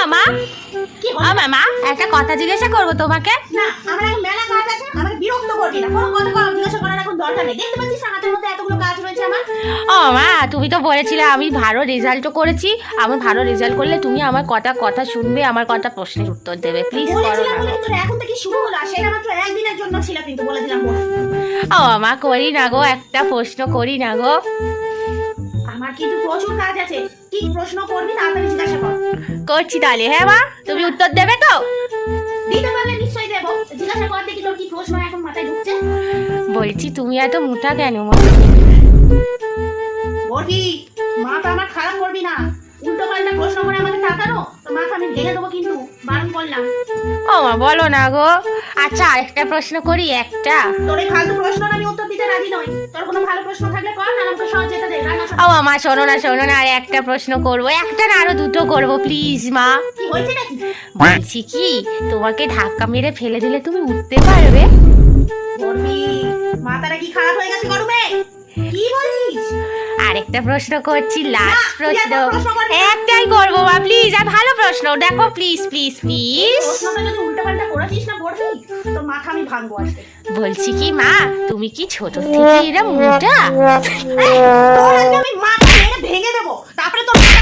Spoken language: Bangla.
মামা কি ও মামা একটা কথা জিজ্ঞাসা করবো তোমাকে। না, আমার এখন মেলা কাজ আছে, আমাকে বিরক্ত করবি না। কোনো কথা কম জিজ্ঞাসা করার এখন দরকার নেই। দেখতে পাচ্ছিস না হাতের মধ্যে এতগুলো কাজ রয়েছে আমার। ও মা, তুমি তো বলেছিলে আমি ভালো রেজাল্টও করেছি, আমি ভালো রেজাল্ট করলে তুমি আমার কথা শুনবে, আমার কথা প্রশ্নের উত্তর দেবে। প্লিজ করো বলেছিলাম না বলে গো। কিন্তু এখন থেকে শুরু হলো, আর সেটা মাত্র একদিনের জন্য ছিল, কিন্তু বলে দিলাম বল। ও মা করি না গো, একটা প্রশ্ন করি না গো। আমার কিন্তু প্রচুর কাজ আছে, কি প্রশ্ন করবি তাড়াতাড়ি জিজ্ঞাসা কর। করছি তাহলে। হ্যাঁ মা, তুমি উত্তর দেবে তো? দিতে পারলে নিশ্চয়ই দেবো। জিজ্ঞাসা কর দেখি তোর কি প্রশ্ন এখন মাথায় ঢুকছে। বলছি তুমি এত মোটা কেন মা? বলবি মাথা আমার খারাপ করবি না, উল্টো পাল্টা প্রশ্ন করে আমাকে তাকানো তো মাথা আমি ভেঙে দেবো, কিন্তু বারণ করলাম। ও মা বলো না গো। আচ্ছা আরেকটা প্রশ্ন করি একটা। তোর এই ফালতু প্রশ্ন আমি উত্তর দিতে রাজি নই। তোর কোনো ভালো প্রশ্ন থাকলে কর, না আমাকে সহজ যেতে দে। রান্না ও মা শোনো না, আর একটা প্রশ্ন করবো, একটা না আরো দুটো করবো প্লিজ মা। কি হয়েছে নাকি? বলছি কি, তোমাকে ধাক্কা মেরে ফেলে দিলে তুমি উঠতে পারবে? বলবি মাথাটা কি খারাপ হয়ে গেছে গরমে? কি বলছিস? আরেকটা প্রশ্ন করছি, লাস্ট না, তুই প্রশ্ন। আর প্রশ্ন করবি না। একটাই করবো মা প্লিজ, আর ভালো প্রশ্ন দেখো প্লিজ প্লিজ প্লিজ। প্রশ্নটা যদি উল্টো পাল্টা করেছিস না বলবি, তোর মাথা আমি ভাঙবো আজকে। বলছি কি মা, তুমি কি ছোট থেকে এরা মোটা? তোর আজকে আমি মাথা মেরে ভেঙে দেবো, তারপরে তোর মাথা